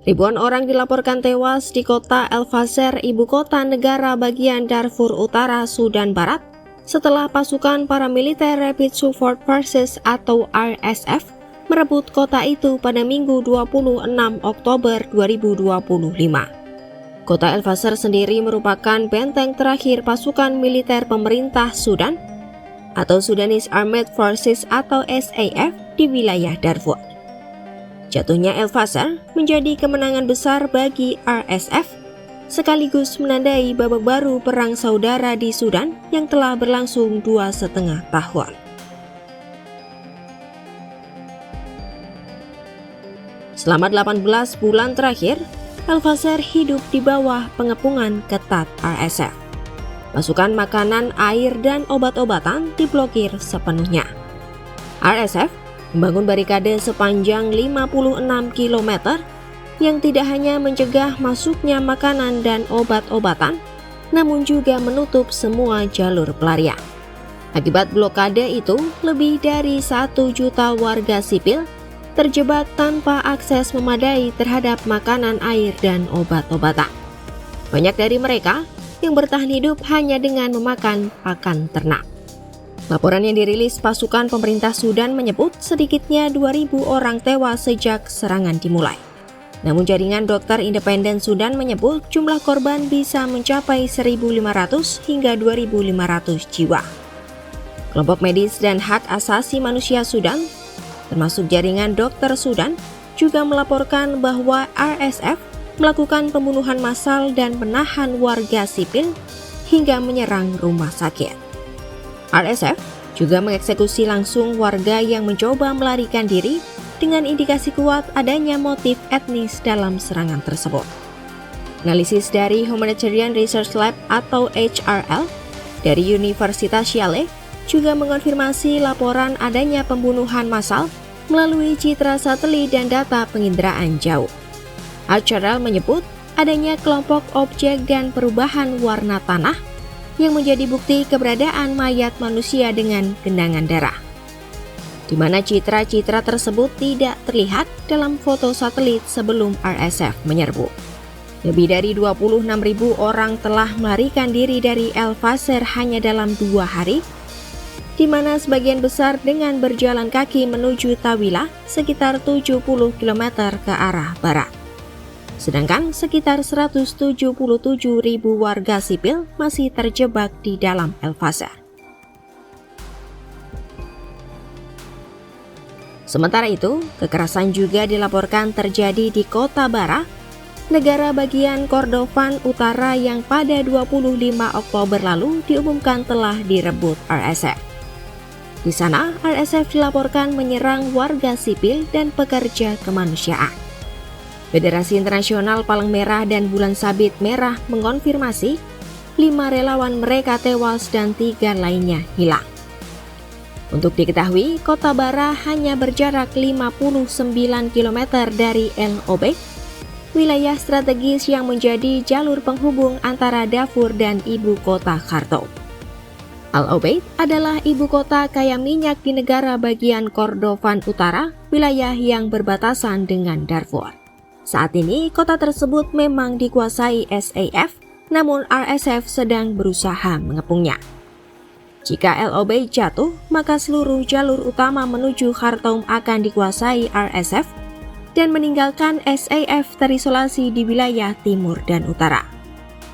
Ribuan orang dilaporkan tewas di kota El Fasher, ibu kota negara bagian Darfur Utara, Sudan Barat, setelah pasukan paramiliter Rapid Support Forces atau RSF merebut kota itu pada Minggu 26 Oktober 2025. Kota El Fasher sendiri merupakan benteng terakhir pasukan militer pemerintah Sudan atau Sudanese Armed Forces atau SAF di wilayah Darfur. Jatuhnya El Fasher menjadi kemenangan besar bagi RSF, sekaligus menandai babak baru perang saudara di Sudan yang telah berlangsung 2,5 tahun. Selama 18 bulan terakhir, El Fasher hidup di bawah pengepungan ketat RSF. Pasukan makanan, air, dan obat-obatan diblokir sepenuhnya. RSF membangun barikade sepanjang 56 km yang tidak hanya mencegah masuknya makanan dan obat-obatan, namun juga menutup semua jalur pelarian. Akibat blokade itu, lebih dari 1 juta warga sipil terjebak tanpa akses memadai terhadap makanan, air, dan obat-obatan. Banyak dari mereka yang bertahan hidup hanya dengan memakan pakan ternak. Laporan yang dirilis pasukan pemerintah Sudan menyebut sedikitnya 2.000 orang tewas sejak serangan dimulai. Namun jaringan dokter independen Sudan menyebut jumlah korban bisa mencapai 1.500 hingga 2.500 jiwa. Kelompok medis dan hak asasi manusia Sudan, termasuk jaringan dokter Sudan, juga melaporkan bahwa RSF melakukan pembunuhan massal dan menahan warga sipil hingga menyerang rumah sakit. RSF juga mengeksekusi langsung warga yang mencoba melarikan diri dengan indikasi kuat adanya motif etnis dalam serangan tersebut. Analisis dari Humanitarian Research Lab atau HRL dari Universitas Yale juga mengonfirmasi laporan adanya pembunuhan massal melalui citra satelit dan data penginderaan jauh. HRL menyebut adanya kelompok objek dan perubahan warna tanah yang menjadi bukti keberadaan mayat manusia dengan genangan darah, di mana citra-citra tersebut tidak terlihat dalam foto satelit sebelum RSF menyerbu. Lebih dari 26.000 orang telah melarikan diri dari El Fasher hanya dalam 2 hari, di mana sebagian besar dengan berjalan kaki menuju Tawila sekitar 70 km ke arah barat. Sedangkan sekitar 177.000 warga sipil masih terjebak di dalam El Fasher. Sementara itu, kekerasan juga dilaporkan terjadi di kota Bara, negara bagian Kordofan Utara yang pada 25 Oktober lalu diumumkan telah direbut RSF. Di sana, RSF dilaporkan menyerang warga sipil dan pekerja kemanusiaan. Federasi Internasional Palang Merah dan Bulan Sabit Merah mengonfirmasi 5 relawan mereka tewas dan 3 lainnya hilang. Untuk diketahui, kota Bara hanya berjarak 59 km dari El Obeid, wilayah strategis yang menjadi jalur penghubung antara Darfur dan ibu kota Khartoum. El Obeid adalah ibu kota kaya minyak di negara bagian Kordofan Utara, wilayah yang berbatasan dengan Darfur. Saat ini, kota tersebut memang dikuasai SAF, namun RSF sedang berusaha mengepungnya. Jika El Obeid jatuh, maka seluruh jalur utama menuju Khartoum akan dikuasai RSF dan meninggalkan SAF terisolasi di wilayah timur dan utara.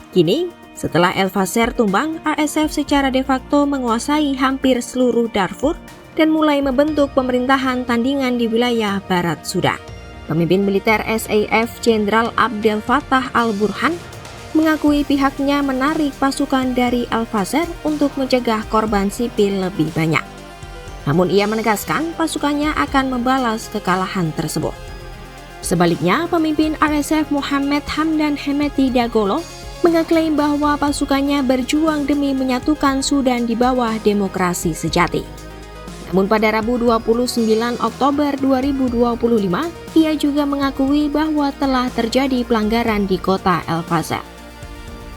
Kini, setelah El Fasher tumbang, RSF secara de facto menguasai hampir seluruh Darfur dan mulai membentuk pemerintahan tandingan di wilayah barat Sudan. Pemimpin militer SAF Jenderal Abdel Fattah al-Burhan mengakui pihaknya menarik pasukan dari El Fasher untuk mencegah korban sipil lebih banyak. Namun ia menegaskan pasukannya akan membalas kekalahan tersebut. Sebaliknya, pemimpin RSF Mohamed Hamdan Hemeti Dagalo mengaklaim bahwa pasukannya berjuang demi menyatukan Sudan di bawah demokrasi sejati. Namun pada Rabu 29 Oktober 2025, ia juga mengakui bahwa telah terjadi pelanggaran di kota El Fasher.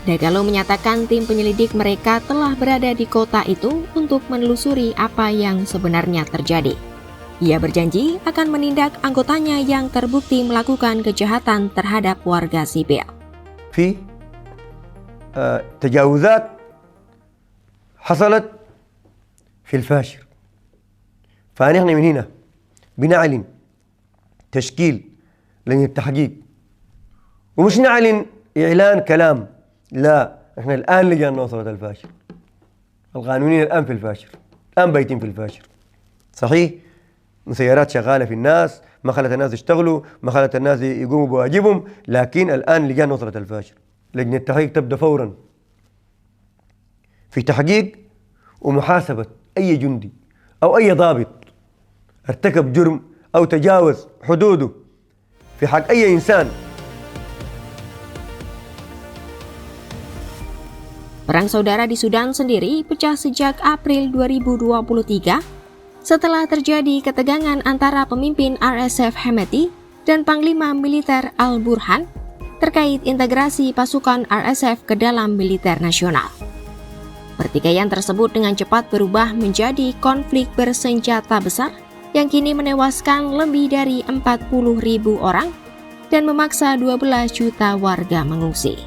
Dagalo menyatakan tim penyelidik mereka telah berada di kota itu untuk menelusuri apa yang sebenarnya terjadi. Ia berjanji akan menindak anggotanya yang terbukti melakukan kejahatan terhadap warga sipil. في تجاوزات حصلت في الفاشر، فنحن من هنا بنعلن تشكيل لجنة التحقيق، ومش نعلن إعلان كلام، لا، احنا الآن لجان وصلت الفاشر. القانونيين الآن في الفاشر، الآن بايتين في الفاشر. صحيح مسيرات شغالة في الناس، ما خلت الناس يشتغلوا، ما خلت الناس يقوموا بواجبهم، لكن الآن لجان وصلت الفاشر. لجنة التحقيق تبدأ فورا في تحقيق ومحاسبة أي جندي أو أي ضابط ارتكب جرم أو تجاوز حدوده في حق أي إنسان. Perang saudara di Sudan sendiri pecah sejak April 2023 setelah terjadi ketegangan antara pemimpin RSF Hemeti dan Panglima Militer Al-Burhan terkait integrasi pasukan RSF ke dalam militer nasional. Pertikaian tersebut dengan cepat berubah menjadi konflik bersenjata besar yang kini menewaskan lebih dari 40.000 orang dan memaksa 12 juta warga mengungsi.